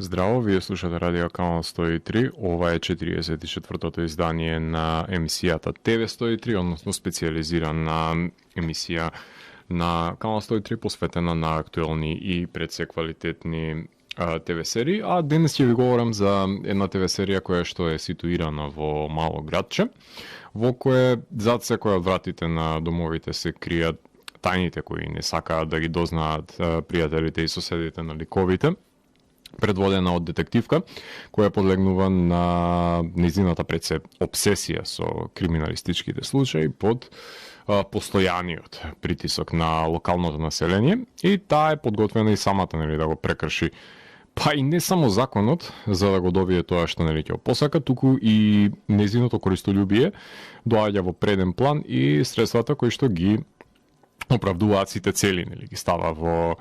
Здраво, вие слушате Радио Канал 103, ова е 44-тото издание на емисијата ТВ 103, односно специализирана емисија на Канал 103 посветена на актуелни и предсеквалитетни ТВ серии, а денес ќе ви говорам за една ТВ серија која што е ситуирана во мало градче, во кое зад секоја од вратите на домовите се кријат тајните кои не сакаат да ги дознаат пријателите и соседите на ликовите, предводена од детективка, која подлегнува на незината предсе обсесија со криминалистичките случаи под постојаниот притисок на локалното население, и таа е подготвена и самата да го прекрши па и не само законот за да го добие тоа што ќе посака, туку и незиното користолюбие доаѓа во преден план и средствата кои што ги оправдуваат сите цели, ги става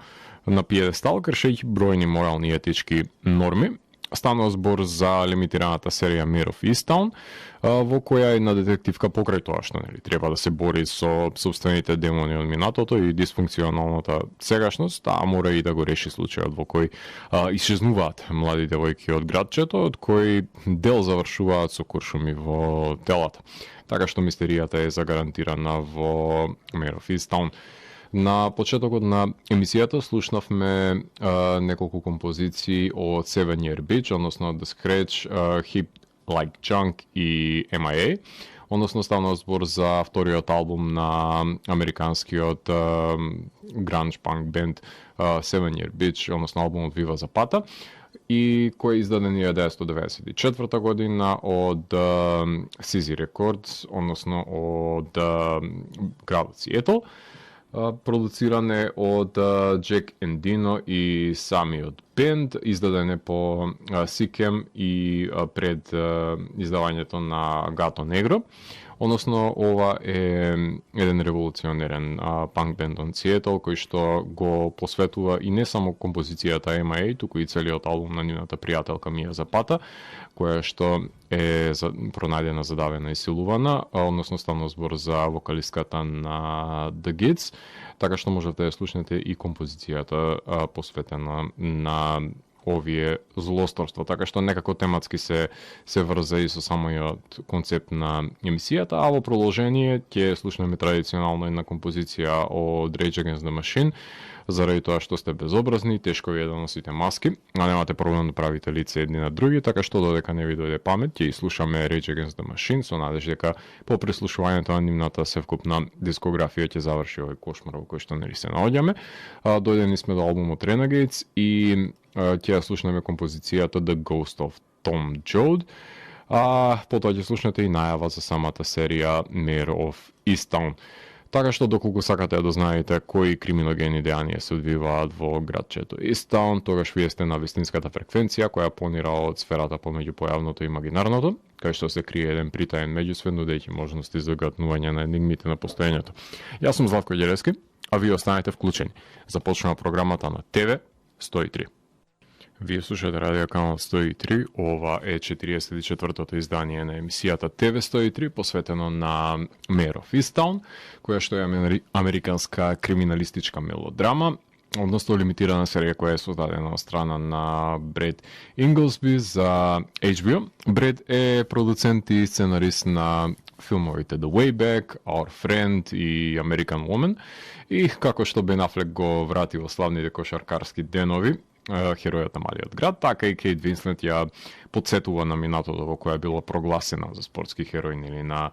на пиедестал, кршејќи бројни морални и етички норми. Станува збор за лимитираната серија Mayor of Easttown, во која една детективка покрај тоа што треба да се бори со собствените демони од минатото и дисфункционалната сегашност, таа мора и да го реши случајот во кој исчезнуваат млади девојки од градчето, од кои дел завршуваат со куршуми во телата. Така што мистеријата е загарантирана во Mayor of Easttown. На почетокот на емисијата слушнавме неколку композиции од Seven Year Beach, односно The Scratch, Hip Like Junk и MIA, односно станува збор за вториот албум на американскиот гранж панк бенд Seven Year Beach, односно албумот Viva Zapata, и кој е издаден 1994 година од CZ Records, односно од градот Сиетл. Продуциран е од Джек Ендино и самиот бенд, издаден е по Сикем и пред издавањето на Гато Негро. Односно, ова е еден револуционерен панк бенд од Сиетл, кој што го посветува и не само композицијата MIA, туку и целиот албум на нивната пријателка Мија Запата, која што е пронајдена задавена и силувана, односно станува збор за вокалистката на The Gids, така што можете да слушнете и композицијата посветена на овие злосторства, така што некако тематски се врза и со самиот концепт на емисијата, а во продолжение ќе слушнеме традиционално една композиција од Rage Against the Machine, заради тоа што сте безобразни, тешко ви е да носите маски, а немате проблем да правите лице едни на други, така што додека не ви дојде памет, ќе слушаме Rage Against the Machine со надеж дека по прислушувањето на нивната севкупна дискографија ќе заврши овој кошмар во кој што се наоѓаме. Дојдени сме до албумот Renegades и ќе слушнеме композицијата The Ghost of Tom Joad, потоа ќе слушнете и најава за самата серија Mayor of Easttown. Така што доколку сакате да знаете кои криминогени дејанија се одвиваат во градчето Easttown, тогаш вие сте на вистинската фреквенција која понира од сферата помеѓу појавното и имагинарното, кај што се крие еден притаен меѓусвет, нудејќи можности за гатнување на енигмите на постоењето. Јас сум Златко Ѓелевски, а вие останете вклучени. Започнува програмата на ТВ 103. Вие слушате Радио Канал 103, ова е 44-тото издание на емисијата ТВ 103, посветено на Mayor of Easttown, која што е американска криминалистичка мелодрама, односно лимитирана серија која е создадена од страна на Бред Инглсби за HBO. Бред е продуцент и сценарист на филмовите The Way Back, Our Friend и American Woman, и како што Бен Афлек го врати во славните кошаркарски денови, херојот на малиот град, така и Кейт Винслет ја подсетува на минатото во која било прогласена за спортски хероин или на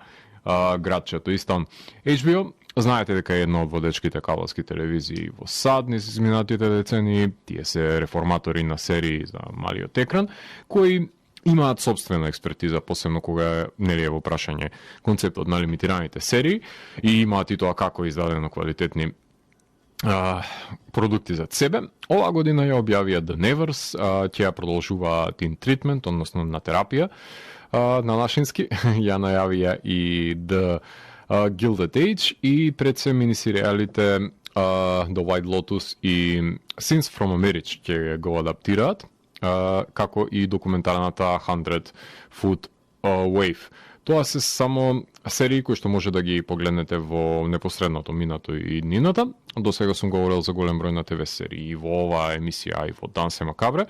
градчето Easttown. HBO, знаете дека е едно од водечките кабелски телевизии во САД низ изминатите децении, тие се реформатори на серии за малиот екран, кои имаат собствена експертиза, посебно кога е во прашање концептот на лимитираните серии, и имаат и тоа како издадено квалитетни продукти за себе. Ова година ја објавија The Nevers, ќе ја продолжува Teen Treatment, односно на терапија на нашински, ја најавија и The Gilded Age и пред се минисериалите The White Lotus и Scenes from a Marriage ќе го адаптираат, како и документарната 100 Foot Wave. Тоа се само серии кои што може да ги погледнете во непосредното минато и днината. До сега сум говорил за голем број на ТВ серии и во оваа емисија и во Данс е макабре,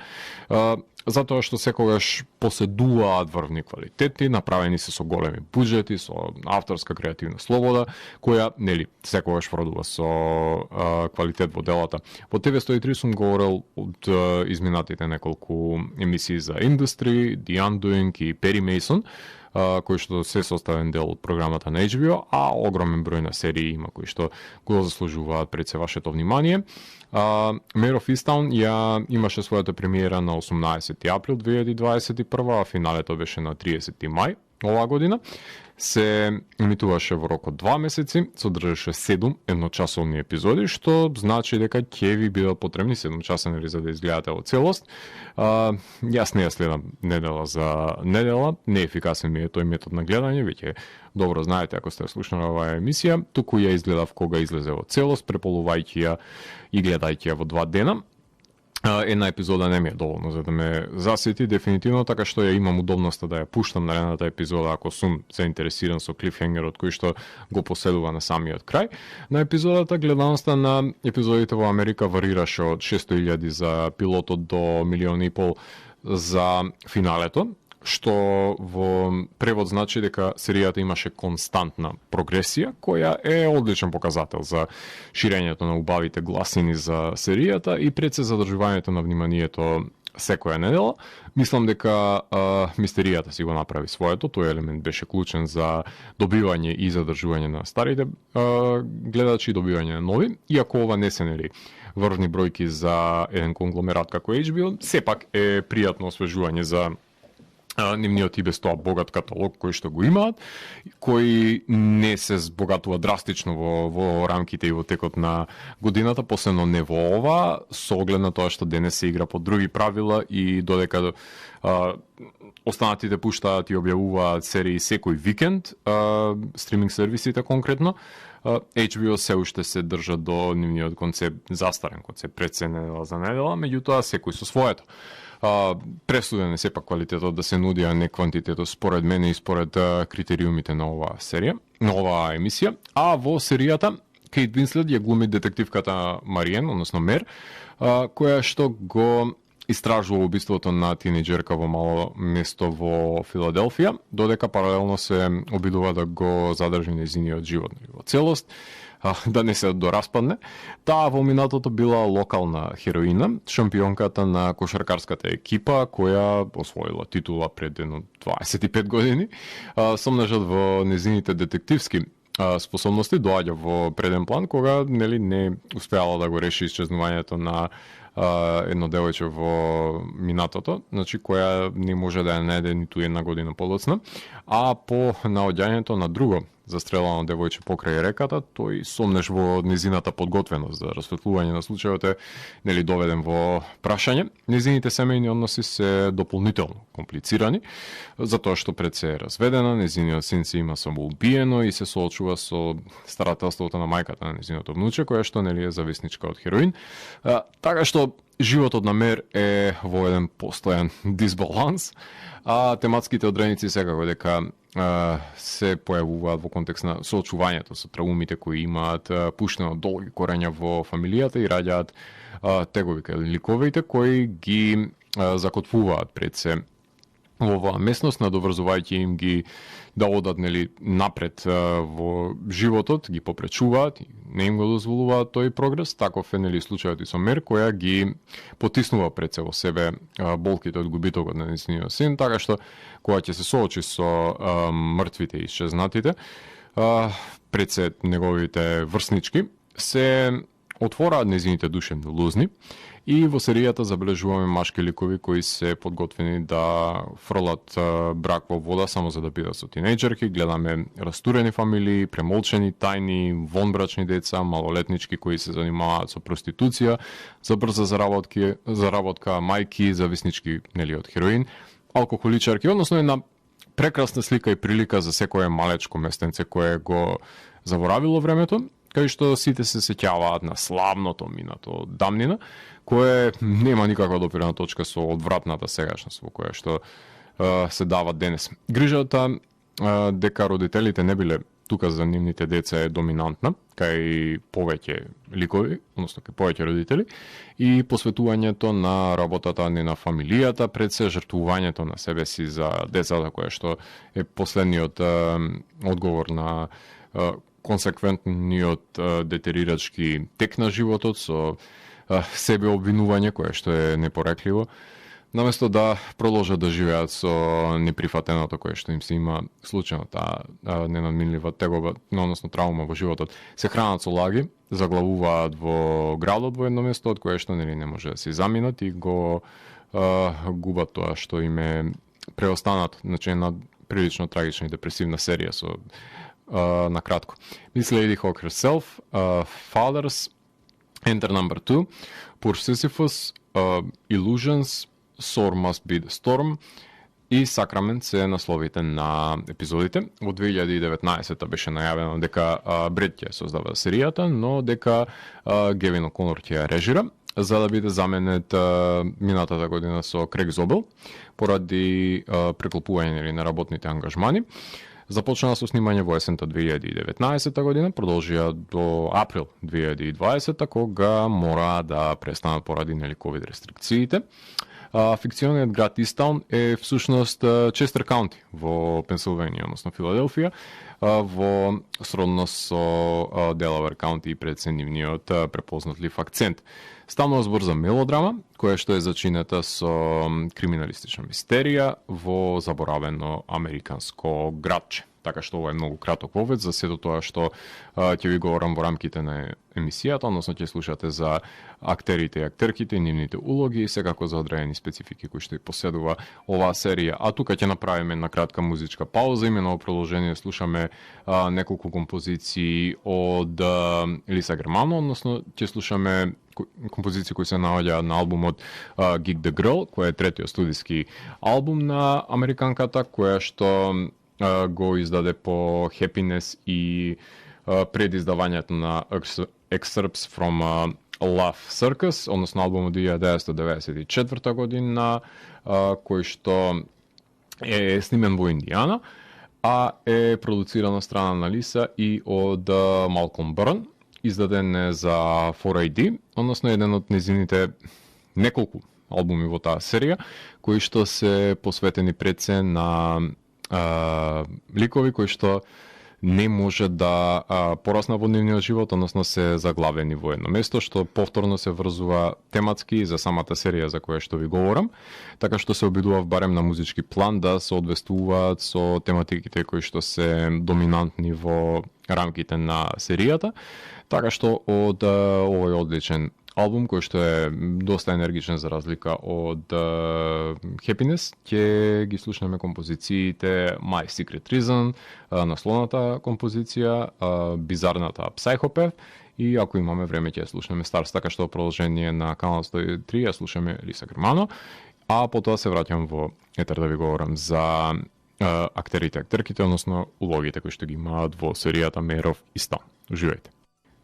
затоа што секогаш поседуваат врвни квалитети, направени се со големи буџети, со авторска креативна слобода, која нели секогаш продува со квалитет во делата. Во ТВ 103 сум говорил од изминатите неколку емисии за Industry, The Undoing и Perry Mason, кои што се составен дел од програмата на HBO, а огромен број на серии има кои што го заслужуваат пред се вашето внимание. Mayor of Easttown ја имаше својата премиера на 18 април 2021, а финалето беше на 30 мај оваа година. Се емитуваше во рок од 2 месеци, содржаше 7 едночасовни епизоди, што значи дека ќе ви бидат потребни 7 часа нели за да изгледате во целост. Јас не ја следам недела за недела, неефикасен ми е тој метод на гледање, веќе добро знаете ако сте слушнали оваа емисија, туку ја изгледав кога излезе во целост, преполувајќи ја и гледајќи ја во 2 дена. Една епизода не ми е доволно за да ме засети дефинитивно, така што ја имам удобноста да ја пуштам на едната епизода ако сум заинтересиран со клифхенгерот кој што го поседува на самиот крај. На епизодата гледаноста на епизодите во Америка варираше од 600.000 за пилотот до 1,5 милиони за финалето, што во превод значи дека серијата имаше константна прогресија, која е одличен показател за ширењето на убавите гласини за серијата и пред се задржувањето на вниманието секоја недела. Мислам дека мистеријата си го направи своето, тој елемент беше клучен за добивање и задржување на старите гледачи и добивање на нови, иако ова не се нели врвни бројки за еден конгломерат како HBO, сепак е пријатно освежување за нивниот и без тоа богат каталог кој што го имаат, кои не се збогатува драстично во рамките и во текот на годината, посебно не во ова, со оглед на тоа што денес се игра по други правила и додека останатите пуштаат и објавуваат серии секој викенд, стриминг сервисите конкретно, HBO се уште се држат до нивниот концепт, застарен концепт, пред се недела за недела, меѓутоа секој со своето. Пресуден е сепак квалитетот да се нуди, а не квантитетот според мене и според критериумите на оваа серија, на оваа емисија. А во серијата Кейт Винслет ја глуми детективката Мариен, односно Мер, која што го истражува убиството на тинејџерка во мало место во Филаделфија, додека паралелно се обидува да го задржи нејзиниот живот во целост, да не се дораспадне. Таа во минатото била локална хероина, шампионката на кошаркарската екипа, која освоила титула пред 25 години. Сомнежот во незините детективски способности доаѓа во преден план, кога нели не успеала да го реши исчезнувањето на едно девојче во минатото, значи која не може да ја најде ниту една година подоцна, а по наоѓањето на друго застрелано девојче покрај реката, тој сомнеш во незината подготвеност за расветлување на случајот е нели доведен во прашање. Незините семејни односи се дополнително комплицирани, затоа што пред се е разведена, незиниот син се има самоубиено и се соочува со старателството на мајката на незиното внуче, која што нели е зависничка од хероин. Така што животот на Мер е во еден постојан дисбаланс, а тематските одредници секако дека се појавуваат во контекст на соочувањето со траумите кои имаат пуштено долги корења во фамилијата и раѓаат тегови кај ликовите кои ги закотвуваат пред се во оваа местност, надоврзувајќи им ги да одат нели напред во животот, ги попречуваат, не им го дозволуваат тој прогрес, таков е нели случајот и со Мер, која ги потиснува пред се во себе болките од губитокот на незиниот син, така што кога ќе се соочи со мртвите и исчезнатите, пред се неговите врснички, се отвораат незините душевни лузни и во серијата забележуваме машки ликови кои се подготвени да фрлат брак во вода само за да бидат со тинејџерки. Гледаме растурени фамилии, премолчени тајни, вонбрачни деца, малолетнички кои се занимаваат со проституција, за брза заработка, мајки, зависнички нели од хероин, алкохоличарки, односно една прекрасна слика и прилика за секое малечко местенце кое го заборавило времето, кај што сите се сеќаваат на славното минато дамнина, кое нема никаква допирна точка со одвратната сегашност во која што се дава денес. Грижата дека родителите не биле тука за нивните деца е доминантна, кај повеќе ликови, односно кај повеќе родители, и посветувањето на работата не на фамилијата, пред се жртвувањето на себе си за децата, кое што е последниот одговор на консеквентниот детерирачки тек на животот со себе обвинување, кое што е непорекливо, наместо да продолжат да живеат со неприфатеното кое што им се има случајно таа ненадминлива тегоба, односно травма во животот. Се хранат со лаги, заглавуваат во градот во едно место од кое што нели не може да се заминат и го губат тоа што им е преостанат. Значи една прилично трагична и депресивна серија со на кратко. Miss Lady Hawk Herself, Fathers, Enter Number 2, Poor Sisyphus, Illusions, Soar Must Be the Storm и Sacrament се насловите на епизодите. Во 2019 беше најавено дека Бред ќе создава серијата, но дека Гевин О'Конор ќе ја режира, за да биде заменет минатата година со Крейг Зобел, поради преклопување на работните ангажмани. Започна со снимање во есента 2019 година, продолжија до април 2020, кога мора да престанат поради ковид рестрикциите. Фикциониот град Истаун е всушност Честер Каунти во Пенсилванија, односно Филаделфија, во сродност со Делавер Каунти и пред се нивниот препознатлив акцент. Станува збор за мелодрама, која што е зачинета со криминалистична мистерија во заборавено американско градче. Така што ова е многу краток повед за сето тоа што ќе ви говорам во рамките на емисијата, односно ќе слушате за актерите и актерките и нивните улоги и секако за одредени специфики кои што и поседува оваа серија. А тука ќе направиме една кратка музичка пауза, имено во продолжение слушаме неколку композиции од Елиса Германо, односно ќе слушаме композиции кои се наоѓаат на албумот Gig the Girl, кој е третиот студиски албум на американката, која што го издаде по Happiness и пред издавањето на Excerpts from Love Circus, односно албумот 1994 година, кој што е снимен во Индијана, а е продуциран од страна на Лиса и од Малком Бърн, издаден е за 4AD, односно еден од незините неколку албуми во таа серија, кои што се посветени пред се на ликови кои што не може да порасна во нивниот живот, односно се заглавени во едно место, што повторно се врзува тематски за самата серија за која што ви говорам, така што се обидував барем на музички план да се одвестуваат со тематиките кои што се доминантни во рамките на серијата, така што од овој одличен албум кој што е доста енергичен за разлика од Happiness, ќе ги слушнеме композициите My Secret Reason, насловната композиција, бизарната Psychopath и ако имаме време ќе слушнеме Stars, така што продолжение на Канал 103 ја слушаме Лиса Германо, а потоа се враќам во етер да ви говорам за актерите, актерките, односно улогите кои што ги имаат во серијата Mayor of Easttown. Уживајте.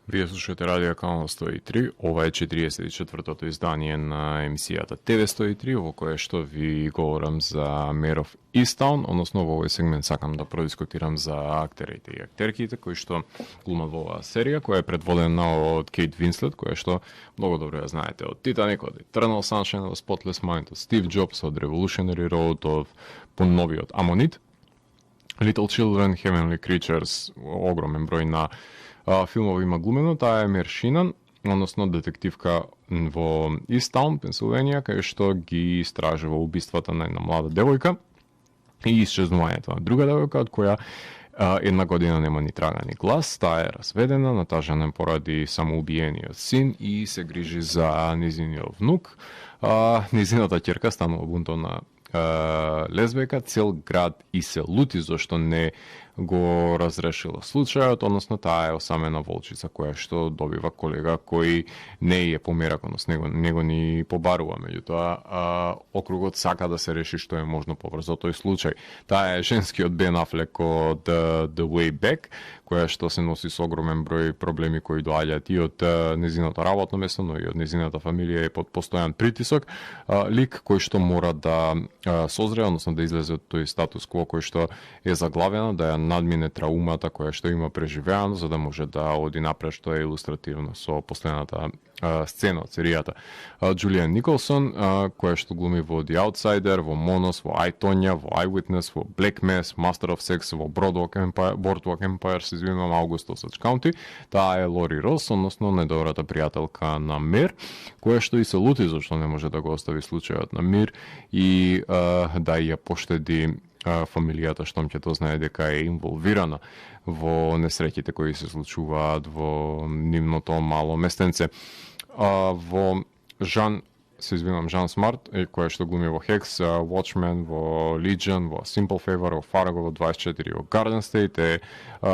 Вие слушате Радио Канал 103, ова е 44-тото издание на емисијата TV103, во кое што ви говорам за Mayor of Easttown, односно во овој сегмент сакам да продискутирам за актерите и актерките кои што глумат во оваа серија, која е предводена од Кейт Винслет, која што многу добро ја знаете од Titanic, од Eternal Sunshine of Spotless Mind, од Steve Jobs, од Revolutionary Road, од поновиот Ammonite, Little Children, Heavenly Creatures, огромен број на филмови има глумено. Таа е Мер Шинан, односно детективка во Истаун, Пенсилванија, кај што ги истражува убиствата на една млада девојка и исчезнувањето на друга девојка, од која една година нема ни трага ни глас. Таа е разведена, натажена поради самоубиениот син и се грижи за незиниот внук. Незината ќерка станува бунтовна лесбека, цел град и се лути зашто не го разрешила случајот, односно таа е осамена волчица која што добива колега кој не е померак, односно него ни побарува, меѓутоа округот сака да се реши што е можно побрзо тој случај. Таа е женскиот Бен Афлек од The Way Back, која што се носи со огромен број проблеми кои доаѓаат и од незиното работно место, но и од незината фамилија е под постојан притисок. Лик кој што мора да созре, односно да излезе од тој статус кво кој што е заглавено, да ја надмине траумата која што има преживеано, за да може да оди напред, што е илустративно со последната сцена од серијата. Џулијан Николсон, која што глуми во The Outsider, во Monos, во I, Tonya, во Eyewitness, во Black Mass, Master of Sex, во Boardwalk Empire, се извинувам, August Osage County. Таа е Лори Рос, односно најдобрата пријателка на Мир, која што и се лути зашто не може да го остави случајот на Мир и да ја поштеди фамилијата штом ќе тоа знае дека е инволвирана во несреќите кои се случуваат во нивното мало местенце. Во Жан Смарт, која што глуми во Hex, Watchmen, во Legion, во Simple Favor, во Fargo, во 24, во Garden State е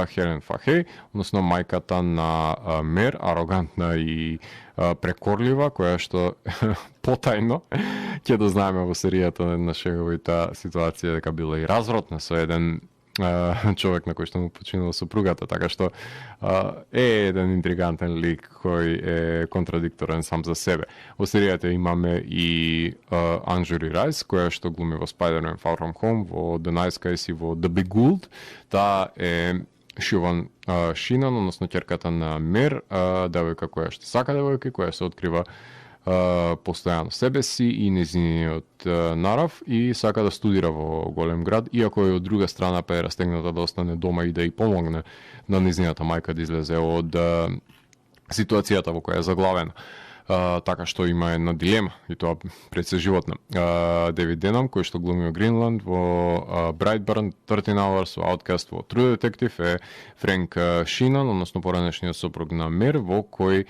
Хелен Фахей, односно мајката на Мер, арогантна и прекорлива, која што потајно ќе дознаеме во серијата на шеговите ситуација дека била и развратна со еден човек на кој што му починала сопругата, така што е еден интригантен лик кој е контрадикторен сам за себе. Во серијата имаме и Анжури Райс, која што глуми во Spider-Man Far From Home, во The Nice Guys и во The Big Guld. Таа е Шиван Шинан, односно ќерката на Мир, девојка која што сака девојки, која се открива постојано себе си и незиниот нарав и сака да студира во голем град, иако е од друга страна па е растегната да остане дома и да ја помогне на незината мајка да излезе од ситуацијата во која е заглавена. Така што има една дилема, и тоа пред се животна. Девид Денам, кој што глуми во Гринланд, во Brightburn, 13 Hours, во Outcast, во True Detective е Френк Шинан, односно поранешниот сопруг на Мир, во кој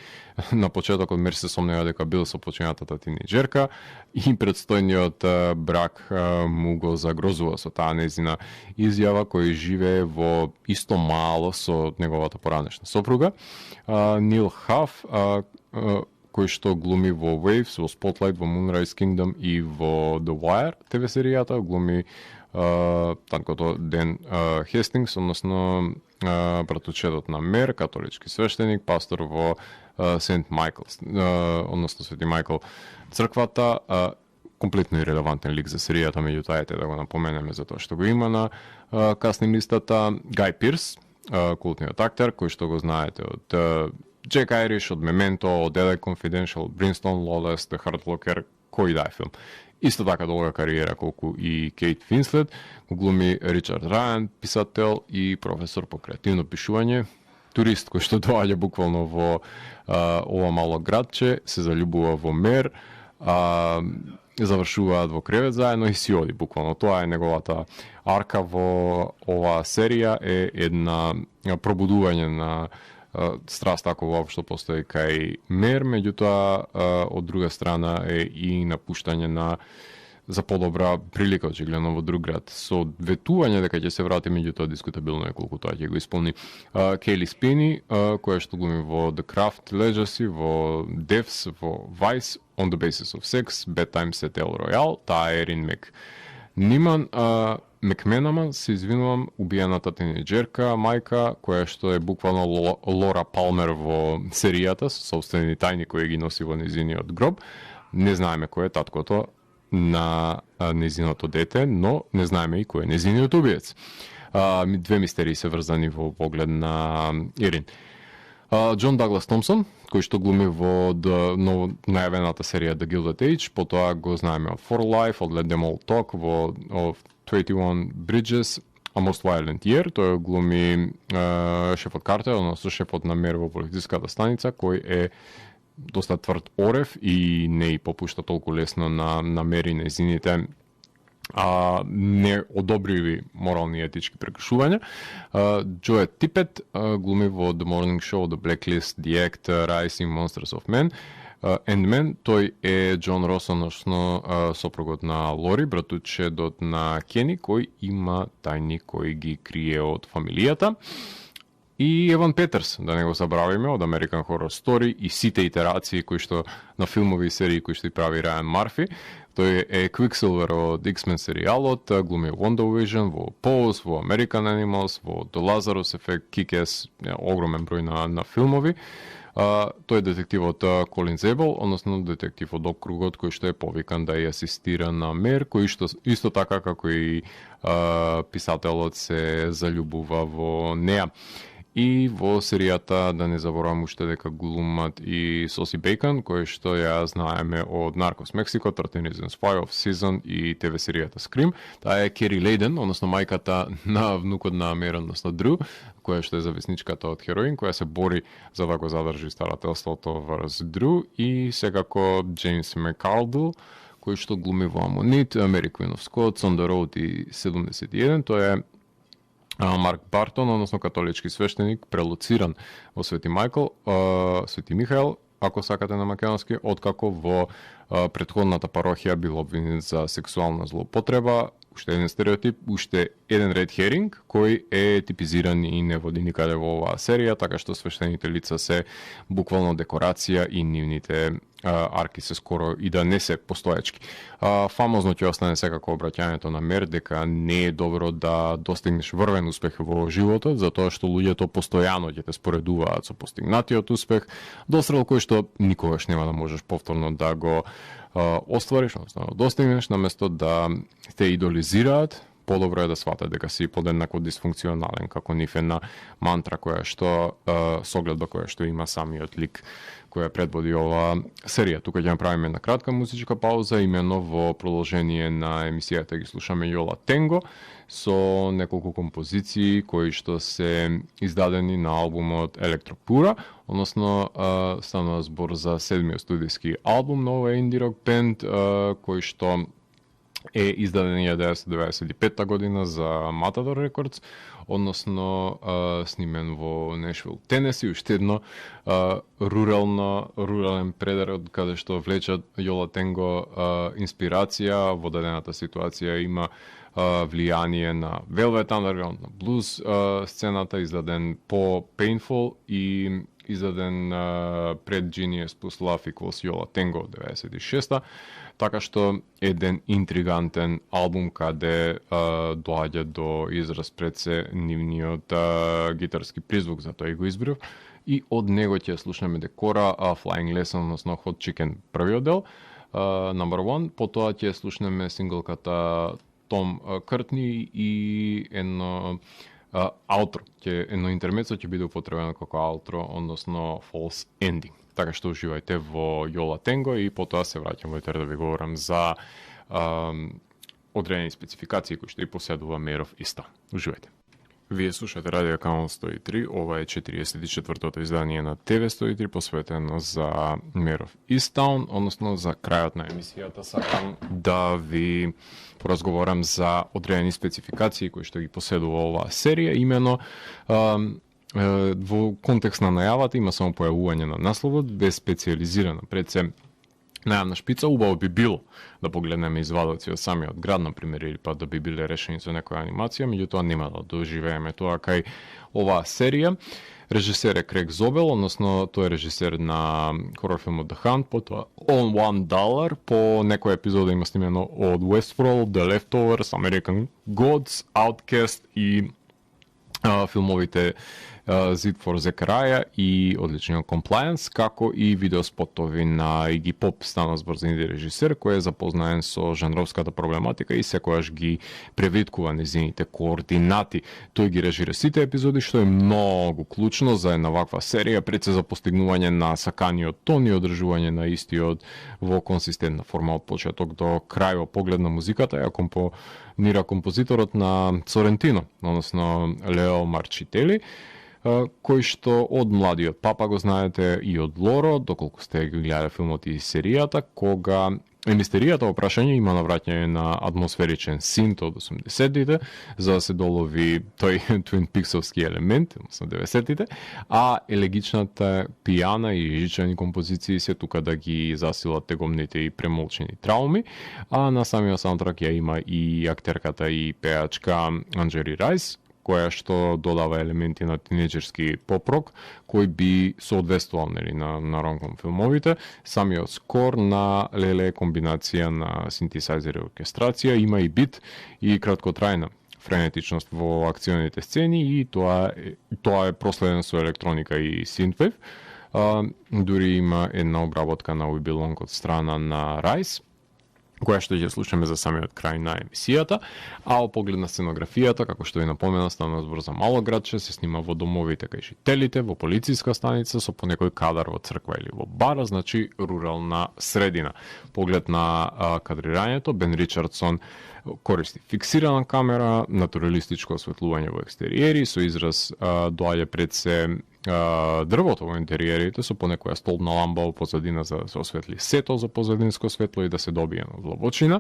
на почетокот Мир се сомнева дека бил со починатата тинејџерка и предстојниот брак му го загрозува со таа незина изјава, кој живее во исто мало со неговата поранешна сопруга. Нил Хаф, кој што глуми во Waves, во Spotlight, во Moonrise Kingdom и во The Wire ТВ серијата, глуми танкото Ден Хестингс, односно братучедот на Мер, католички свештеник, пастор во Сент Майклс, односно Свети Майкл црквата, комплетно ирелевантен лик за серијата, меѓутоа ете да го напоменеме за тоа што го има на касни листата. Гај Пирс, култниот актер, кој што го знаете од Джек Айриш, од Мементо, од LA Confidential, Brimstone, Lawless, The Hurt Locker, кој дај филм. Исто така долга кариера колку и Кейт Винслет, го глуми Ричард Рајан, писател и професор по креативно пишување, турист кој што доаѓа буквално во ова мало градче, се заљубува во Мер, завршуваат во кревет заедно и си оди буквално. Тоа е неговата арка во оваа серија, е една пробудување на страст ако воопшто постои кај Мер, меѓутоа од друга страна е и напуштање на за подобра прилика очигледно во друг град, со ветување дека ќе се врати, меѓутоа дискутабилно е колку тоа ќе го исполни. Кейли Спини, која што глуми во The Craft Legacy, во Devs, во Vice, On the Basis of Sex, Bad Times at El Royale, таа е Ерин Ниман, Макменаман, се извинувам, убиената тинејџерка, мајка, која што е буквално Лора Палмер во серијата, со собствени тајни кои ги носи во незиниот гроб. Не знаеме кој е таткото на незиното дете, но не знаеме и кој е незиниот убиец. Две мистерии се врзани во поглед на Ерин. Џон Даглас Томсон, кој што глуми во ново најавената серија The Gilded Age, потоа го знаеме од For Life, од Let Them All Talk, во 21 Bridges, A Most Violent Year, тој глуми шефот Картер, односно шефот на Мер во полициската станица, кој е доста тврд орев и не и попушта толку лесно на Мер и незините неодобриви морални и етички прекршувања. Джоет Типет глуми во The Morning Show, The Blacklist, The Act, Rising Monsters of Men. Endman, тој е Џон Рос, односно сопругот на Лори, братучедот на Кени, кој има тајни кои ги крие од фамилијата. И Еван Петерс, да не го забравиме, од American Horror Story и сите итерации кои што на филмови и серии кои што и прави Рајан Марфи. Тој е Quicksilver од X-Men серијалот, глуми Wonder Vision, во Pose, во American Animals, во The Lazarus Effect, Kick-Ass, огромен број на филмови. Тој е детективот Колин Зебел, односно детектив од округот кој што е повикан да ја асистира на Мер, кој што исто така како и писателот се заљубува во неа. И во серијата, да не заборавам уште дека глумат и Соси Бейкон, кој што ја знаеме од Наркос Мексико, 13 Reasons Why, Off Season и ТВ серијата Scream. Таа е Кери Лейден, односно мајката на внукот на Мер, односно Дрю, која што е зависничката од хероин, која се бори за да го задржи старателството врз Дрю, и секако Джеймс Макалдл, кој што глуми во Амонит, Mary Queen of Scots, On the Road и 71, тој е Марк Бартон, односно католички свештеник, прелоциран во Свети Михаел, ако сакате на македонски, откако во претходната парохија бил обвинет за сексуална злоупотреба. Уште еден стереотип, уште еден ред херинг, кој е типизиран и не води никаде во оваа серија, така што свештените лица се буквално декорација и нивните арки се скоро и да не се постоечки. Фамозно ќе остане секако обраќањето на Мер дека не е добро да достигнеш врвен успех во животот, затоа што луѓето постојано ќе те споредуваат со постигнатиот успех, дострел кој што никогаш нема да можеш повторно да го оствариш, односно достигнеш, наместо да те идолизираат. Подобро е да сватат дека си подеднако дисфункционален, како нив една мантра која што согледба која што има самиот лик која предводи оваа серија. Тука ќе направиме една кратка музичка пауза, имено во продолжение на емисијата ги слушаме Јола Тенго со неколку композиции кои што се издадени на албумот Електропура, односно станува збор за 7-миот студиски албум на овој инди-рок бенд, кој што е издаден 1995 година за Matador Records, односно снимен во Нешвил, Тенеси, уште едно рурален предел каде што влечат Јола Тенго инспирација во дадената ситуација, има влијание на Velvet Underground, на блуз сцената, издаден по Painful и издаден пред Genius plus Love equals Јола Тенго од 96-та, така што еден интригантен албум каде доаѓа до израз пред се нивниот гитарски призвук, затоа и го избрав. И од него ќе слушнеме Декора, Flying Lesson, односно Hot Chicken, првиот дел, number one, потоа ќе слушнеме синглката Том Къртни и едно аутро, едно интермецо ќе биде употребено како аутро, односно False Ending. Така што уживајте во Јола Тенго и потоа се враќам во етер да ви говорам за одредени спецификации кои што и поседува Mare of Easttown. Уживајте. Вие слушате Радио Канал 103, ова е 44-тото издание на ТВ 103 посветено за Mare of Easttown, односно за крајот на емисијата сакам да ви поразговорам за одредени спецификации кои што ги поседува оваа серија, имено во контекст на најавата има само појавување на насловот без специализирана пред се најавна шпица. Убаво би било да погледнеме извадоци од самиот град, например, или па да би биле решени со некоја анимација, меѓутоа нема да доживееме тоа кај оваа серија. Режисер е Крейг Зобел, односно тој е режисер на хорор филмот The Hunt, потоа On $1, по некоја епизода има снимено од Westworld, The Leftovers, American Gods, Outcast и филмовите Zid for Zechariah и одличниот Compliance, како и видеоспотови на Iggy Pop, стана збор за инди режисер кој е запознаен со жанровската проблематика и секојаш ги превиткува незините координати. Тој ги режира сите епизоди, што е многу клучно за една ваква серија, пред се за постигнување на саканиот тон и одржување на истиот во консистентна форма од почеток до крај. Во поглед на музиката ја компонира композиторот на Сорентино, односно Лео Марчители, кој што од младиот папа го знаете и од Лоро, доколку сте ги гледале филмот и серијата, кога мистеријата во прашање има навраќање на атмосферичен синт од 80-тите, за да се долови тој Twin Peaksовски елемент, односно 90-тите, а елегичната пијана и жичани композиции се тука да ги засилат тегомните и премолчени трауми, а на самиот саундтрак ја има и актерката и пеачка Анджери Райс, која што додава елементи на тинеџерски поп-рок, кој би соодветствувал нели на ромком филмовите. Самиот скор на Леле е комбинација на синтесайзер и оркестрација, има и бит и краткотрајна френетичност во акционите сцени и тоа е проследено со електроника и синтвейв. Дури има една обработка на We Belong од страна на Rice, која што ќе слушаме за самиот крај на емисијата, а во поглед на сценографијата, како што ви напомена, стана збор за мало градче, се снима во домовите кај жителите, во полициска станица, со понекој кадар во црква или во бара, значи рурална средина. Поглед на кадрирањето, Бен Ричардсон користи фиксирана камера, натуралистичко осветлување во екстериери, со израз доаѓа пред се дрвото во интериерите со понекоја столбна ламба во позадина за да се осветли сето за позадинско светло и да се добие на длабочина,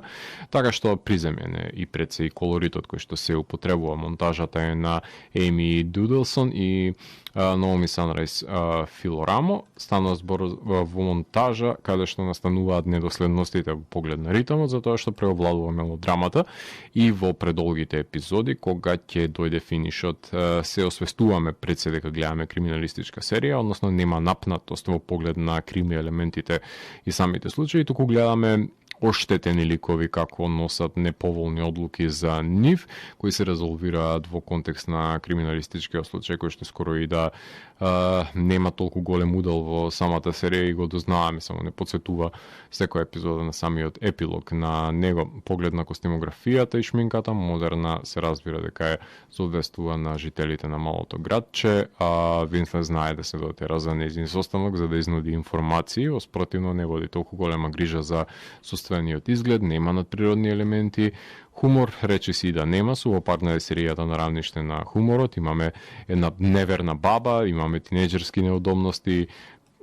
така што приземен е и пред се и колоритот кој што се употребува. Монтажата е на Еми Дуделсон и Наоми Санрайз Филорамо. Станува збор во монтажа каде што настануваат недоследностите во поглед на ритмот, затоа што преовладува мелодрамата и во предолгите епизоди кога ќе дојде финишот се освестуваме пред се дека гледаме криминалистичка серија, односно нема напнатост во поглед на крими елементите и самите случаи, туку гледаме оштетени ликови како носат неповолни одлуки за нив, кои се резолвираат во контекст на криминалистичкиот случај, кој што скоро и да нема толку голем удел во самата серија и го дознаваме, само не подсетува секоја епизода на самиот епилог на него. Поглед на костимографијата и шминката, модерна се разбира дека е соодветствува на жителите на малото градче, а Винсент знае да се дотера за нејзин состанок за да изнуди информации, оспротивно не води толку голема грижа за состојаниот изглед, нема надприродни елементи, хумор речиси и да нема, сувопартна е серијата на равниште на хуморот, имаме една неверна баба, имаме тинеџерски неудобности,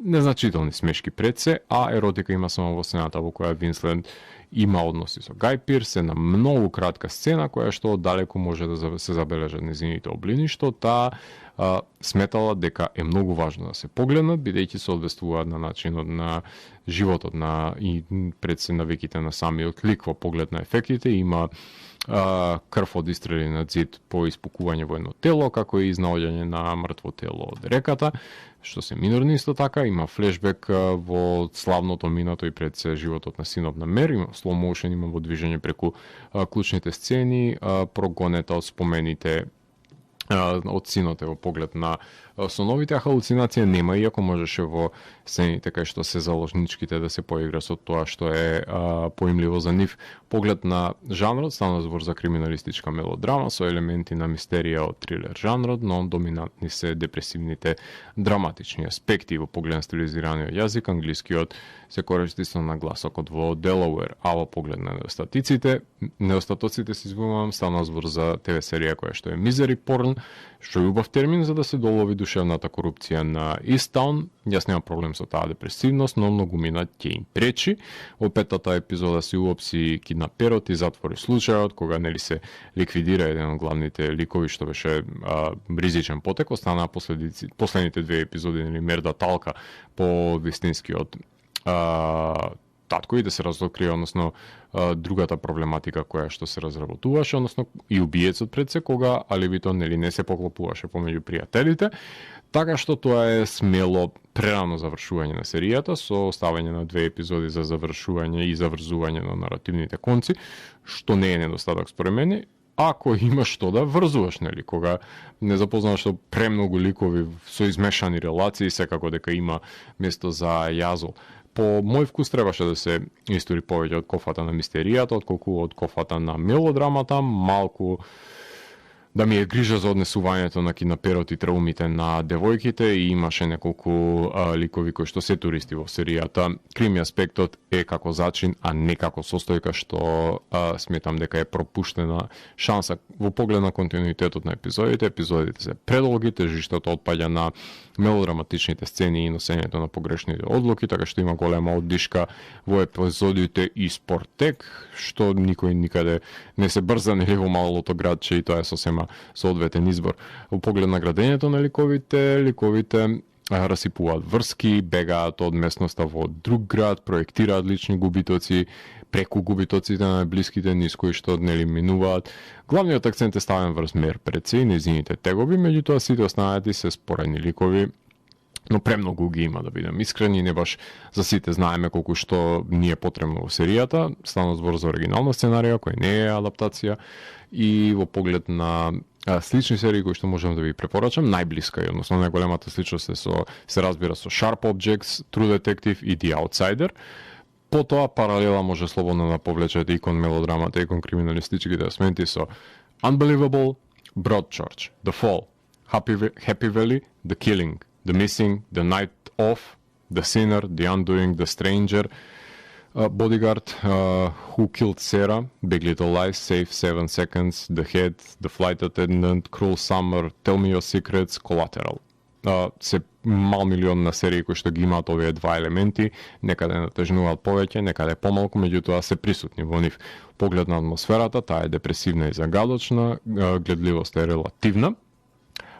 незначителни смешки пред се, а еротика има само во сцената во која Винсент има односи со Гај Пирс, на многу кратка сцена која што далеку може да се забележат незините облини, што таа сметала дека е многу важно да се погледнат, бидејќи се одвестуваат на начинот на животот на и пред се навиките на самиот лик во поглед на ефектите. Има крв од истрели на зид по испукување во едно тело, како и изнаоѓање на мртво тело од реката, што се минорни исто така. Има флешбек во славното минато и пред се животот на синот на Мер, има slow motion, има во движење преку клучните сцени, прогонета од спомените од синот во поглед на соновите, а халуцинација нема, иако можеше во сцените кај што се заложничките да се поигра со тоа што е поимливо за нив. Поглед на жанрот, стана збор за криминалистичка мелодрама со елементи на мистерија од трилер жанрот, но доминантни се депресивните драматични аспекти. Во поглед на стилизираниот јазик, англискиот се користи со нагласокот во Делауер, а во поглед на неостатоците се извинувам, стана збор за ТВ серија која што е Misery Porn, што е убав термин за да се долови душевната корупција на Easttown. Јас немам проблем со таа депресивност, но многумина ќе им пречи. Во петата епизода се уопси киднаперот и затвори случајот кога нели се ликвидира еден од главните ликови што беше ризичен потек. Останаа последните две епизоди нели мерда талка по вистинскиот татко и да се разоткрие, односно другата проблематика која што се разработуваше, односно и убиецот пред се кога алибито нели не се поклопуваше помеѓу пријателите, така што тоа е смело прерано завршување на серијата со оставање на две епизоди за завршување и заврзување на наративните конци, што не е недостаток според мене. Ако имаш што да врзуваш, нели, кога не запознаваш со премногу ликови со измешани релации, секако дека има место за јазол. По мој вкус требаше да се истори повеќе од кофата на мистеријата, отколку од кофата на мелодрамата, малку да ми е грижа за однесувањето на киднаперот и траумите на девојките и имаше неколку ликови кои што се туристи во серијата. Крими аспектот е како зачин, а не како состојка, што сметам дека е пропуштена шанса во поглед на континуитетот на епизодите. Епизодите се предолги, тежиштето отпаѓа на мелодраматичните сцени и носењето на погрешните одлуки, така што има голема оддишка во епизодите и спортек, што никој никаде не се брза нели во малото градче и тоа е сосема соодветен избор. Во поглед на градењето на ликовите расипуваат врски, бегаат од местноста во друг град, проектираат лични губитоци, преку губитоците на блиските низ кои што нели минуваат. Главниот акцент е ставен врз Мер Преци и нејзините тегови, меѓутоа сите останати се споредни ликови, но премногу ги има, да бидам искрен, и не баш за сите знаеме колку што ни е потребно во серијата. Стана збор за оригинална сценарија која не е адаптација, и во поглед на слични серии кои што можам да ви препорачам, најблиска е, односно најголемата сличност се разбира со Sharp Objects, True Detective и The Outsider. Потоа паралела може слободно да повлечете и кон мелодрамата и кон криминалистичките асменти со Unbelievable, Broadchurch, The Fall, Happy Valley, The Killing, The Missing, The Night Of, The Sinner, The Undoing, The Stranger, Bodyguard, Who Killed Sarah, Big Little Lies, Safe 7 Seconds, The Head, The Flight Attendant, Cruel Summer, Tell Me Your Secrets, Collateral. Се мал милион на серии кои што ги имаат овие два елементи, некаде натежнуваат повеќе, некаде помалку, меѓутоа се присутни во нив. Поглед на атмосферата, таа е депресивна и загадочна, гледливоста е релативна,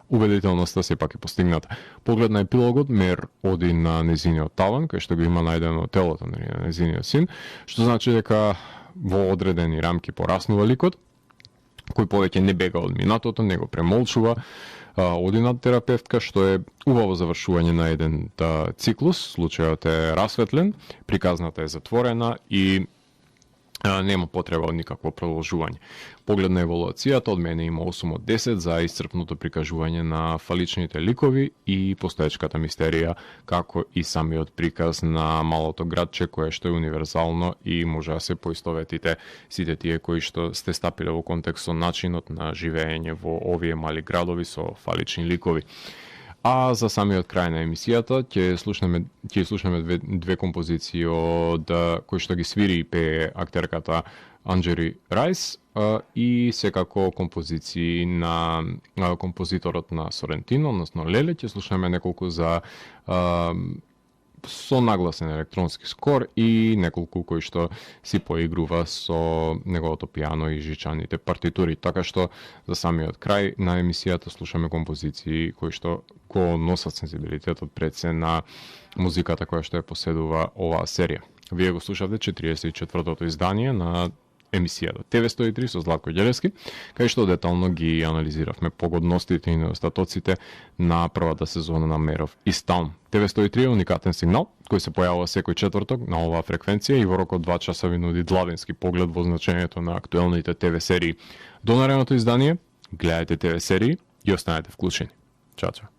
убедителноста сепак е постигната. Поглед на епилогот, Мер оди на незиниот таван, кај што го има најдено телото на незиниот син, што значи дека во одредени рамки пораснува ликот, кој повеќе не бега од минатото, не го премолчува, оди на терапевтка, што е убаво завршување на еден циклус, случајот е расветлен, приказната е затворена и нема потреба од никакво продолжување. Поглед на еволуацијата, од мене има 8 од 10 за исцрпното прикажување на фаличните ликови и постоечката мистерија, како и самиот приказ на малото градче, кое што е универзално и може да се поистоветите сите тие кои што сте стапиле во контекст со начинот на живење во овие мали градови со фалични ликови. А за самиот крај на емисијата ќе слушнеме две композиции од кои што ги свири и пее актерката Анџери Рајс и секако композиции на композиторот на Сорентино, односно Леле. Ќе слушнеме неколку за со нагласен електронски скор и неколку кои што си поигрува со неговото пијано и жичаните партитури. Така што за самиот крај на емисијата слушаме композиции кои што го носат сензибилитетот пред се на музиката која што ја поседува оваа серија. Вие го слушавте 44-тото издание на емисијата TV103 со Златко Ѓелевски, кај што детално ги анализиравме погодностите и недостатоците на првата сезона на Mare of Easttown. TV103 е уникатен сигнал кој се појавува секој четврток на оваа фреквенција и во рок од 2 часа ви нуди длабински поглед во значењето на актуелните ТВ серии. До наредното издание, гледајте ТВ серии и останете вклучени. Чао, чао.